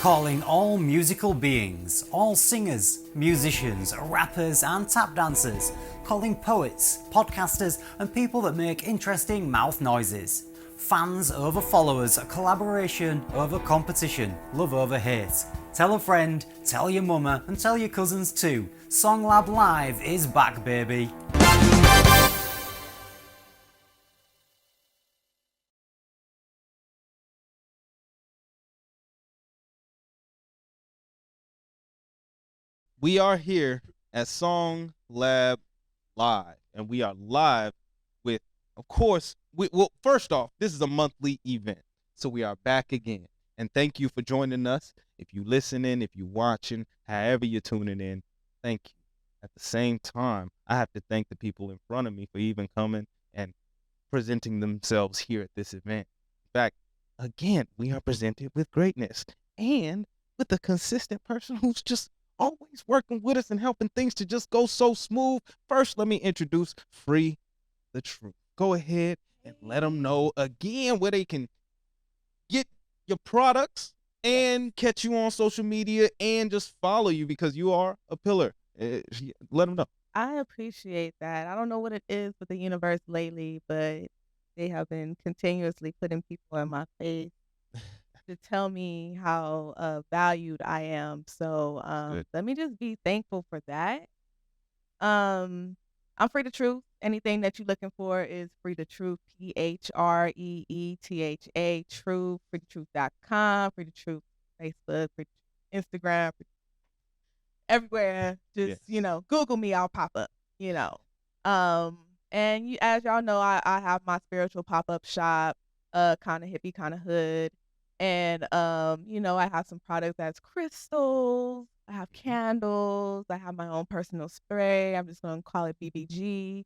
Calling all musical beings, all singers, musicians, rappers and tap dancers, calling poets, podcasters and people that make interesting mouth noises. Fans over followers, collaboration over competition, love over hate. Tell a friend, tell your mama and tell your cousins too. SongLab Live is back, baby. We are here at SongLab Live, and we are live with, of course, well, first off, this is a monthly event, so we are back again. And thank you for joining us. If you listening, if you watching, however you're tuning in, thank you. At the same time, I have to thank the people in front of me for even coming and presenting themselves here at this event. In fact, again, we are presented with greatness and with a consistent person who's just always working with us and helping things to just go so smooth. First, let me introduce Phree Tha Truth. Go ahead and let them know again where they can get your products and catch you on social media and just follow you because you are a pillar. Let them know. I appreciate that. I don't know what it is with the universe lately, but they have been continuously putting people in my face to tell me how valued I am. So Good. let me just be thankful for that. I'm Phree Tha Truth. Anything that you're looking for is Phree Tha Truth, PHREETHA, Truth, freethatruth.com, Phree Tha Truth, Facebook, Instagram, everywhere. Just, Yes. Google me, I'll pop up, And as y'all know, I have my spiritual pop-up shop, kind of hippie, kind of hood. And I have some products that's crystals, I have candles, I have my own personal spray. I'm just gonna call it BBG.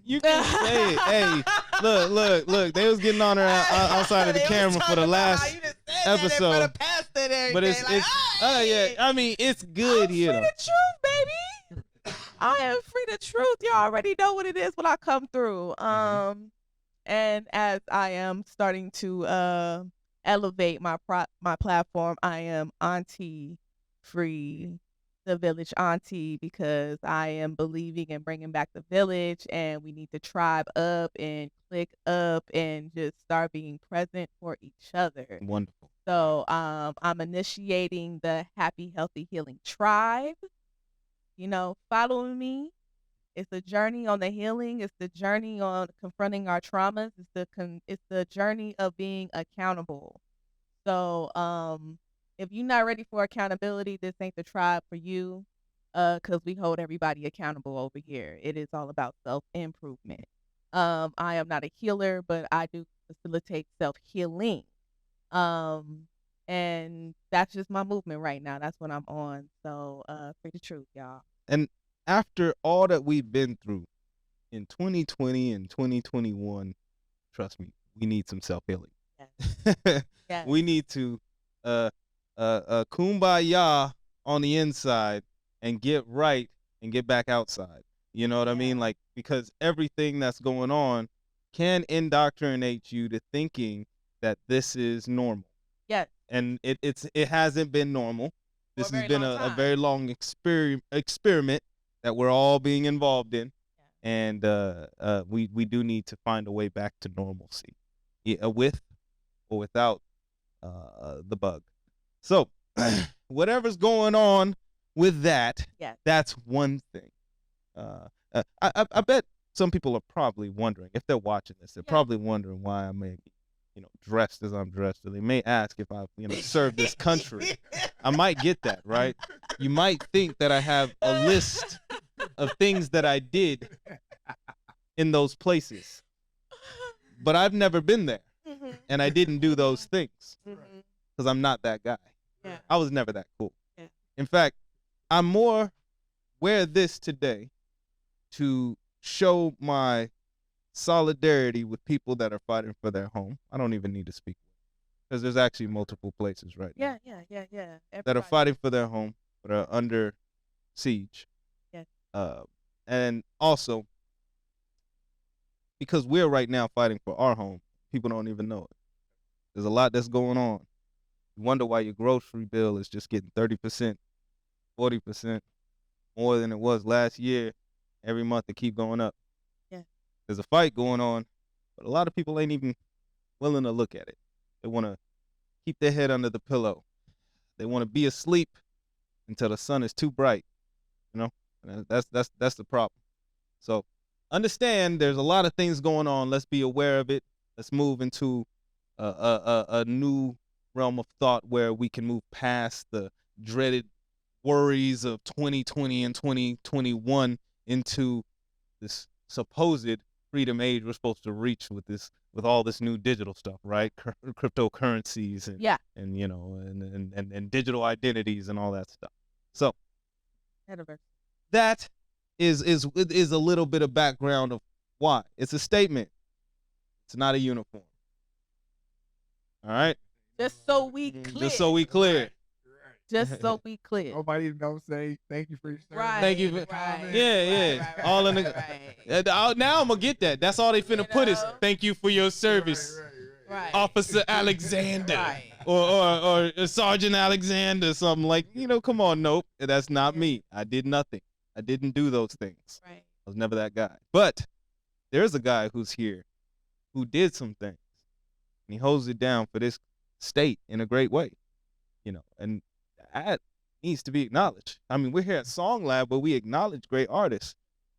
You can say it. Hey, look. They was getting on her outside of the camera for the last episode. But it's yeah. I mean, it's good, I'm you Phree know. Tha Truth, baby. I am Phree Tha Truth. You already know what it is when I come through. And as I am starting to elevate my platform, I am Auntie Free, the village auntie, because I am believing in bringing back the village, and we need to tribe up and click up and just start being present for each other. Wonderful. So I'm initiating the Happy Healthy Healing Tribe. Following me. It's a journey on the healing. It's the journey on confronting our traumas. It's the journey of being accountable. So if you're not ready for accountability, this ain't the tribe for you. Because we hold everybody accountable over here. It is all about self-improvement. I am not a healer, but I do facilitate self-healing. And that's just my movement right now. That's what I'm on. So Phree Tha Truth, y'all. And after all that we've been through in 2020 and 2021, trust me, we need some self-healing. Yes. Yes. We need to kumbaya on the inside and get right and get back outside. You know what I mean? Like, because everything that's going on can indoctrinate you to thinking that this is normal. Yes. And it hasn't been normal. This has been a very long experiment that we're all being involved in. And we do need to find a way back to normalcy, with or without the bug. So whatever's going on with that, that's one thing. I bet some people are probably wondering, if they're watching this, they're probably wondering why I may be, dressed as I'm dressed. Or they may ask if I, serve this country. I might get that, right? You might think that I have a list of things that I did in those places, but I've never been there, and I didn't do those things because I'm not that guy. I was never that cool. In fact, I'm more wear this today to show my solidarity with people that are fighting for their home. I don't even need to speak, because there's actually multiple places right now that are fighting for their home, but are under siege. And also, because we're right now fighting for our home, people don't even know it. There's a lot that's going on You wonder why your grocery bill is just getting 30%, 40% more than it was last year. Every month it keep going up. Yeah. There's a fight going on, but a lot of people ain't even willing to look at it. They want to keep their head under the pillow. They want to be asleep until the sun is too bright. You know, and that's the problem. So understand there's a lot of things going on. Let's be aware of it. Let's move into a new realm of thought where we can move past the dreaded worries of 2020 and 2021 into this supposed freedom age we're supposed to reach with all this new digital stuff, right? Cryptocurrencies and and you know and digital identities and all that stuff. So that is a little bit of background of why. It's a statement. It's not a uniform. All right? Just so we clear. Just so we clear. Just so we clear. Nobody don't say thank you for your service. Right. Thank you. Right. All in the. Now I'm gonna get that. That's all they finna put is thank you for your service, Right. Officer Alexander, or Sergeant Alexander, something like. Come on, nope, that's not me. I did nothing. I didn't do those things. Right. I was never that guy. But there's a guy who's here, who did some things, and he holds it down for this state in a great way, and that needs to be acknowledged. I mean, we're here at SongLab where we acknowledge great artists,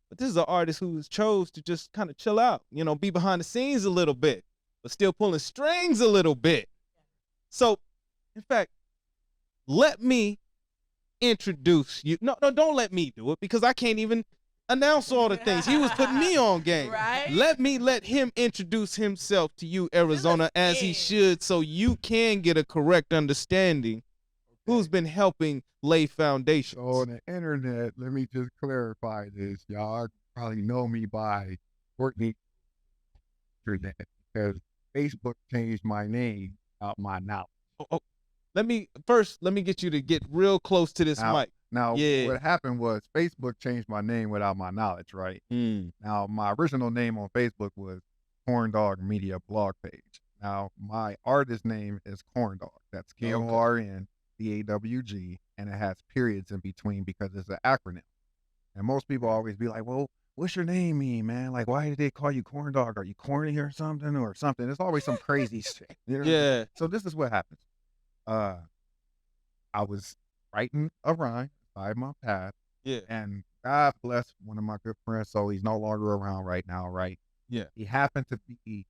but this is an artist who chose to just kind of chill out, be behind the scenes a little bit, but still pulling strings a little bit. So, in fact, let me introduce you. No, don't let me do it because I can't even announce all the things. He was putting me on game. Right? Let him introduce himself to you, Arizona, as he should, so you can get a correct understanding who's been helping lay foundations. So on the internet, let me just clarify this. Y'all probably know me by Courtney Internet because Facebook changed my name out my knowledge. Let me get you to get real close to this mic. Now, what happened was Facebook changed my name without my knowledge, right? Now, my original name on Facebook was K.O.R.N.D.A.W.G Media blog page. Now, my artist name is K.O.R.N.D.A.W.G. That's K.O.R.N.D.A.W.G, and it has periods in between because it's an acronym. And most people always be like, well, what's your name mean, man? Like, why did they call you K.O.R.N.D.A.W.G? Are you corny or something? It's always some crazy shit. Yeah. So this is what happens. I was writing a rhyme by my path. Yeah. And God bless one of my good friends, so he's no longer around right now, right? Yeah. He happened to be, he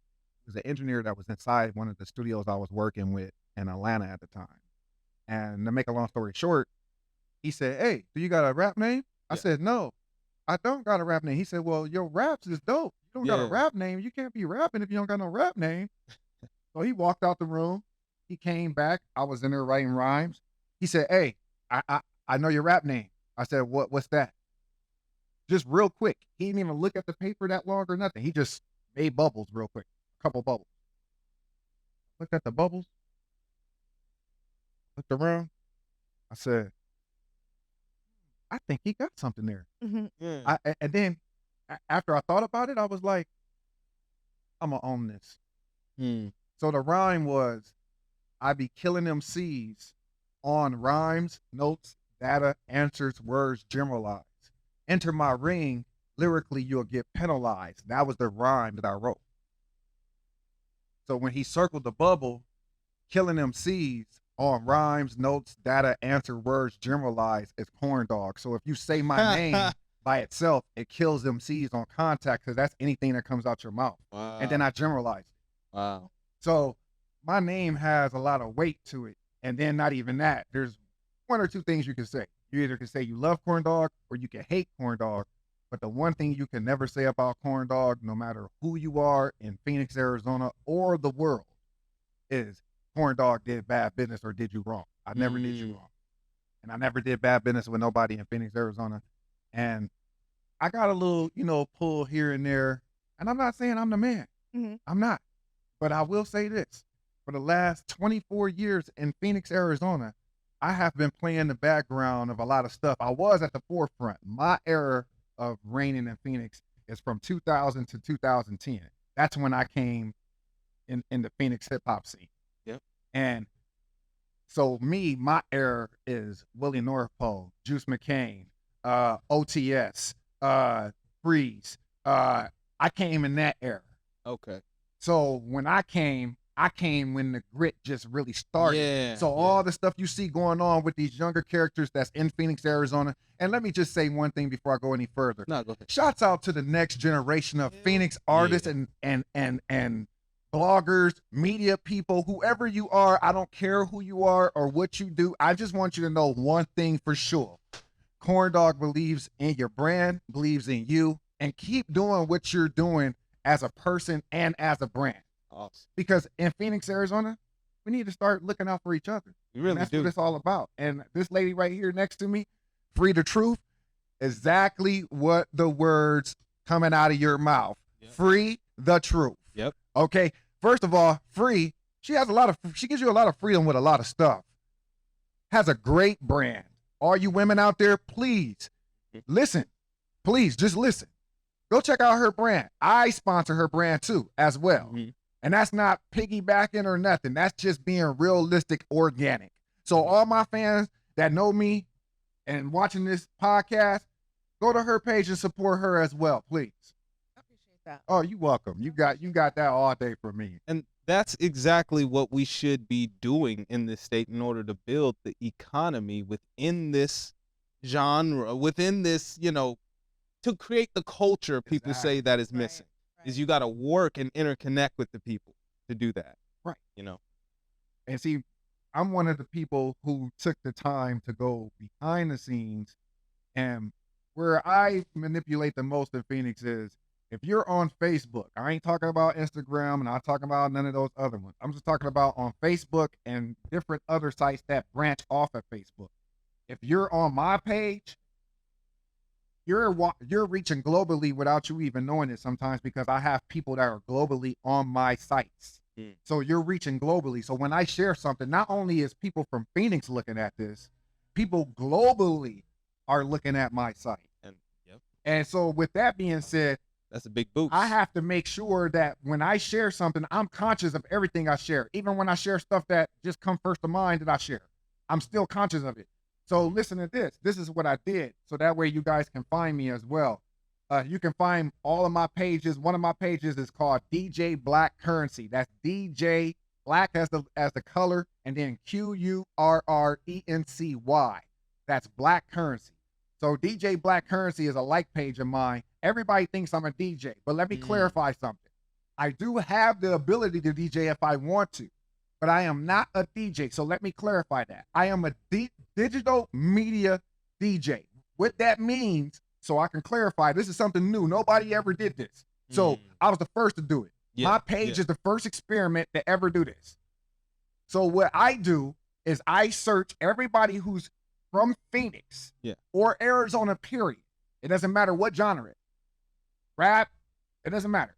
was an engineer that was inside one of the studios I was working with in Atlanta at the time. And to make a long story short, he said, hey, do you got a rap name? I said, no, I don't got a rap name. He said, well, your raps is dope. You don't got a rap name. You can't be rapping if you don't got no rap name. So he walked out the room. He came back. I was in there writing rhymes. He said, hey, I know your rap name. I said, what's that? Just real quick. He didn't even look at the paper that long or nothing. He just made bubbles real quick. A couple bubbles. Looked at the bubbles. Looked around. I said, I think he got something there. Mm-hmm. Yeah. And then after I thought about it, I was like, I'm going to own this. So the rhyme was, I be killing them C's on rhymes, notes, data, answers, words, generalized. Enter my ring, lyrically you'll get penalized. That was the rhyme that I wrote. So when he circled the bubble, killing them C's on rhymes, notes, data, answer, words, generalized, is K.O.R.N.D.A.W.G. So if you say my name by itself, it kills them C's on contact because that's anything that comes out your mouth. Wow. And then I generalize it. Wow. So my name has a lot of weight to it. And then not even that. There's one or two things you can say. You either can say you love K.O.R.N.D.A.W.G or you can hate K.O.R.N.D.A.W.G. But the one thing you can never say about K.O.R.N.D.A.W.G, no matter who you are in Phoenix, Arizona, or the world, is K.O.R.N.D.A.W.G did bad business or did you wrong. I never did you wrong. And I never did bad business with nobody in Phoenix, Arizona. And I got a little, pull here and there. And I'm not saying I'm the man. Mm-hmm. I'm not. But I will say this. For the last 24 years in Phoenix, Arizona, I have been playing the background of a lot of stuff. I was at the forefront. My era of reigning in Phoenix is from 2000 to 2010. That's when I came in the Phoenix hip hop scene. Yep. And So my era is Willie North Pole, Juice McCain, OTS, Freeze. I came in that era. Okay. So when I came when the grit just really started. Yeah. So all the stuff you see going on with these younger characters that's in Phoenix, Arizona. And let me just say one thing before I go any further. No, go ahead. Shouts out to the next generation of Phoenix artists and bloggers, media people, whoever you are. I don't care who you are or what you do. I just want you to know one thing for sure. K.O.R.N.D.A.W.G believes in your brand, believes in you, and keep doing what you're doing as a person and as a brand. Awesome. Because in Phoenix, Arizona, we need to start looking out for each other. We really that's do. What it's all about. And this lady right here next to me, Phree Tha Truth, exactly what the words coming out of your mouth. Yep. Phree Tha Truth. Yep. Okay. First of all, Phree, she gives you a lot of freedom with a lot of stuff. Has a great brand. All you women out there, please listen. Please just listen. Go check out her brand. I sponsor her brand too, as well. Mm-hmm. And that's not piggybacking or nothing. That's just being realistic, organic. So all my fans that know me and watching this podcast, go to her page and support her as well, please. I appreciate that. Oh, you're welcome. You got that all day from me. And that's exactly what we should be doing in this state in order to build the economy within this genre, within this, to create the culture people say that is missing. Right. Is you got to work and interconnect with the people to do that. Right. And see, I'm one of the people who took the time to go behind the scenes, and where I manipulate the most in Phoenix is if you're on Facebook. I ain't talking about Instagram and I'm not talking about none of those other ones. I'm just talking about on Facebook and different other sites that branch off of Facebook. If you're on my page, you're reaching globally without you even knowing it sometimes, because I have people that are globally on my sites. So you're reaching globally. So when I share something, not only is people from Phoenix looking at this, people globally are looking at my site. And so with that being said, that's a big boost. I have to make sure that when I share something, I'm conscious of everything I share. Even when I share stuff that just come first to mind that I share, I'm still conscious of it. So listen to this. This is what I did. So that way you guys can find me as well. You can find all of my pages. One of my pages is called DJ Black Currency. That's DJ Black as the color, and then Q-U-R-R-E-N-C-Y. That's Black Currency. So DJ Black Currency is a like page of mine. Everybody thinks I'm a DJ, but let me clarify something. I do have the ability to DJ if I want to, but I am not a DJ. So let me clarify that. I am a digital media DJ. What that means, so I can clarify, this is something new. Nobody ever did this. So I was the first to do it. Yeah, my page is the first experiment to ever do this. So what I do is I search everybody who's from Phoenix or Arizona, period. It doesn't matter what genre it. Rap, it doesn't matter.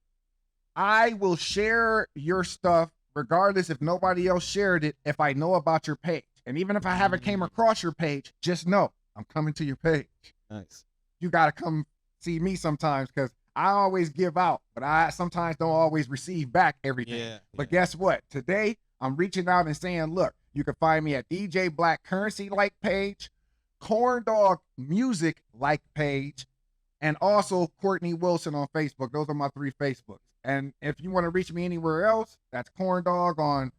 I will share your stuff regardless if nobody else shared it, if I know about your page. And even if I haven't came across your page, just know I'm coming to your page. Nice. You got to come see me sometimes, because I always give out, but I sometimes don't always receive back everything. But guess what? Today, I'm reaching out and saying, look, you can find me at DJ Black Currency like page, K.O.R.N.D.A.W.G Music like page, and also Courtney Wilson on Facebook. Those are my 3 Facebooks. And if you want to reach me anywhere else, that's K.O.R.N.D.A.W.G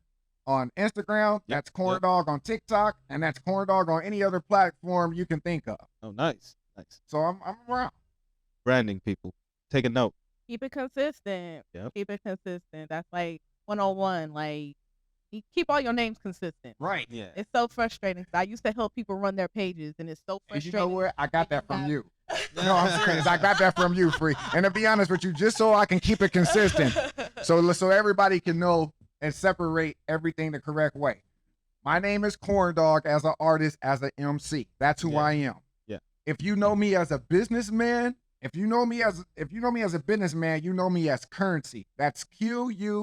on Instagram, that's K.O.R.N.D.A.W.G on TikTok, and that's K.O.R.N.D.A.W.G on any other platform you can think of. Oh, nice. So I'm around. Branding, people. Take a note. Keep it consistent. Yep. Keep it consistent. That's like 101. Like, keep all your names consistent. Right. Yeah. It's so frustrating. I used to help people run their pages, and it's so frustrating. And you know what? I got that from you. No, I'm serious. I got that from you, Phree. And to be honest with you, just so I can keep it consistent, so everybody can know and separate everything the correct way. My name is K.O.R.N.D.A.W.G as an artist, as an MC. That's who I am. Yeah. If you know me as a businessman, if you know me as a businessman, you know me as Currency. That's Q-U-R-R-E-N-C-Y.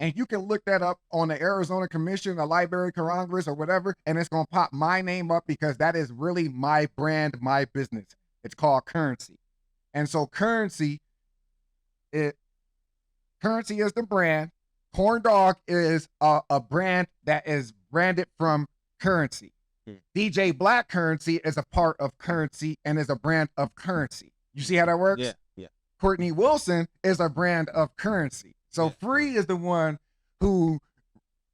And you can look that up on the Arizona Commission, the Library of Congress, or whatever, and it's gonna pop my name up, because that is really my brand, my business. It's called Currency. And so Currency is the brand. K.O.R.N.D.A.W.G is a brand that is branded from Currency. DJ Black Currency is a part of Currency and is a brand of Currency. You see how that works? Yeah, yeah. Courtney Wilson is a brand of Currency. So Phree is the one who,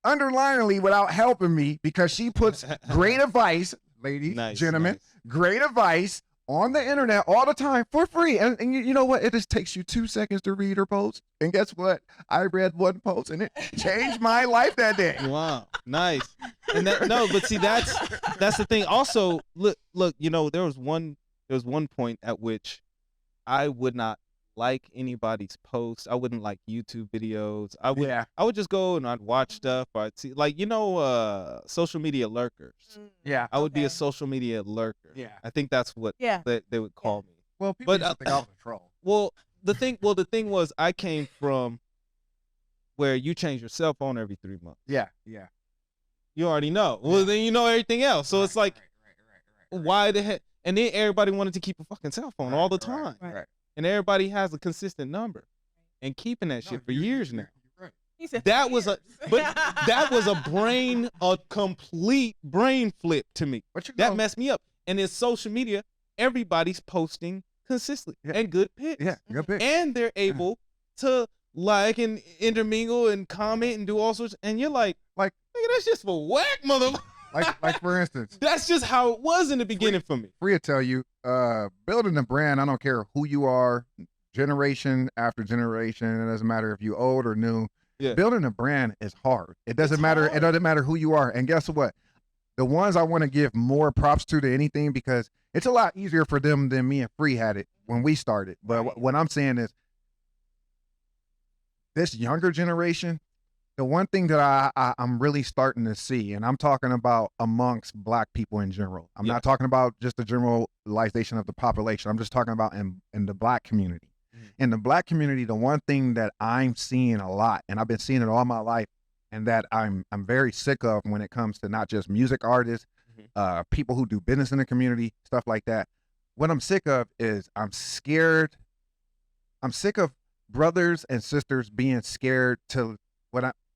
underliningly, without helping me, because she puts great advice, ladies, gentlemen, great advice on the internet all the time for free. And you know what? It just takes you 2 seconds to read her post. And guess what? I read one post and it changed my life that day. Wow. Nice. And but see, that's the thing. Also, look, you know, there was one point at which I would not like anybody's posts. I wouldn't like YouTube videos. I would just go and I'd watch stuff. I'd see, like, you know, social media lurkers. Yeah. I would be a social media lurker. Yeah. I think that's what they would call me. Well, people used to think I was a troll. Well, the thing was, I came from where you change your cell phone every 3 months. Yeah, yeah. You already know. Well, then you know everything else. So it's like, why the heck? And then everybody wanted to keep a fucking cell phone all the time. Right. And everybody has a consistent number, and keeping that shit for years now. Right. He said That was a complete brain flip to me. That messed me up. And it's social media. Everybody's posting consistently and good pics. Yeah, good pics. And they're able to like and intermingle and comment and do all sorts. And you're like, nigga, that's just for whack, motherfucker. Like for instance, that's just how it was in the beginning for me. Phree will tell you, building a brand, I don't care who you are, generation after generation. It doesn't matter if you're old or new. Yeah. Building a brand is hard. It doesn't matter. It doesn't matter who you are. And guess what? The ones I want to give more props to anything, because it's a lot easier for them than me and Phree had it when we started. But what I'm saying is, this younger generation, the one thing that I'm really starting to see, and I'm talking about amongst Black people in general. I'm not talking about just the generalization of the population. I'm just talking about in the Black community. In the Black community, the one thing that I'm seeing a lot, and I've been seeing it all my life, and that I'm very sick of when it comes to not just music artists, people who do business in the community, stuff like that. What I'm sick of is I'm sick of brothers and sisters being scared to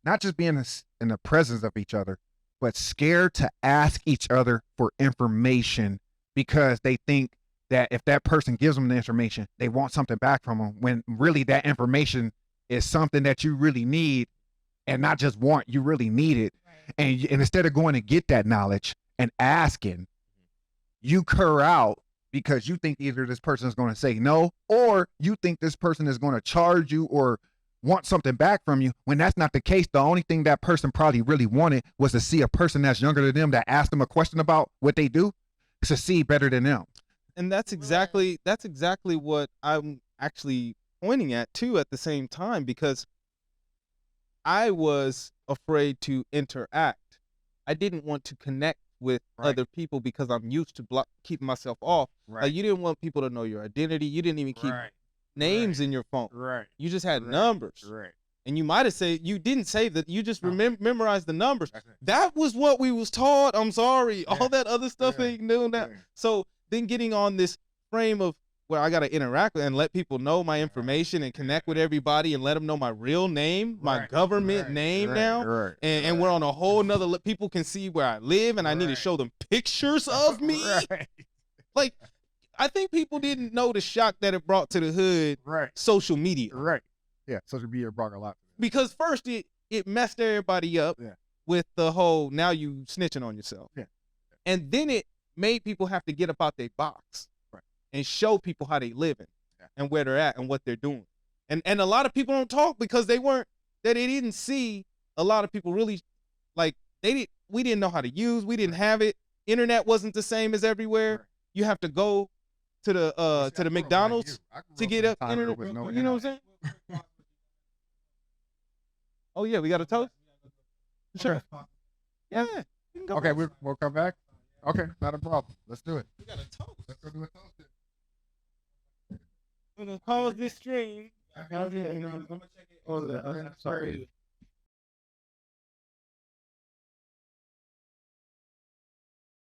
not just being in the presence of each other, but scared to ask each other for information because they think that if that person gives them the information, they want something back from them, when really that information is something that you really need, and not just want, you really need it. Right. And instead of going to get that knowledge and asking, you cur out because you think either this person is going to say no, or you think this person is going to charge you or want something back from you, when that's not the case. The only thing that person probably really wanted was to see a person that's younger than them that asked them a question about what they do succeed better than them. And that's exactly what I'm actually pointing at too at the same time, because I was afraid to interact. I didn't want to connect with other people because I'm used to keeping myself off. Right. Like, you didn't want people to know your identity. You didn't even keep names in your phone. Right. You just had numbers. Right. And you might have said, you didn't say that, you just memorized the numbers. That was what we was taught. I'm sorry. Yeah. All that other stuff ain't new now. Yeah. So then getting on this frame of where I got to interact with and let people know my information and connect with everybody and let them know my real name, my government name now. And we're on a whole nother, people can see where I live, and I need to show them pictures of me. Like, I think people didn't know the shock that it brought to the hood. Social media. Yeah, social media brought a lot. Because first it messed everybody up with the whole, now you snitching on yourself. And then it made people have to get up out their box and show people how they living and where they're at and what they're doing. And a lot of people don't talk because they didn't see a lot of people really, like, we didn't know how to use, we didn't have it. Internet wasn't the same as everywhere. You have to go to the McDonald's to get up internet. You know what I'm saying? Oh yeah, we got a toast? Sure. Yeah. Okay, we'll come back. Okay, not a problem. Let's do it. We got a toast. Let's go do a toast. I'm gonna pause this stream. Sorry.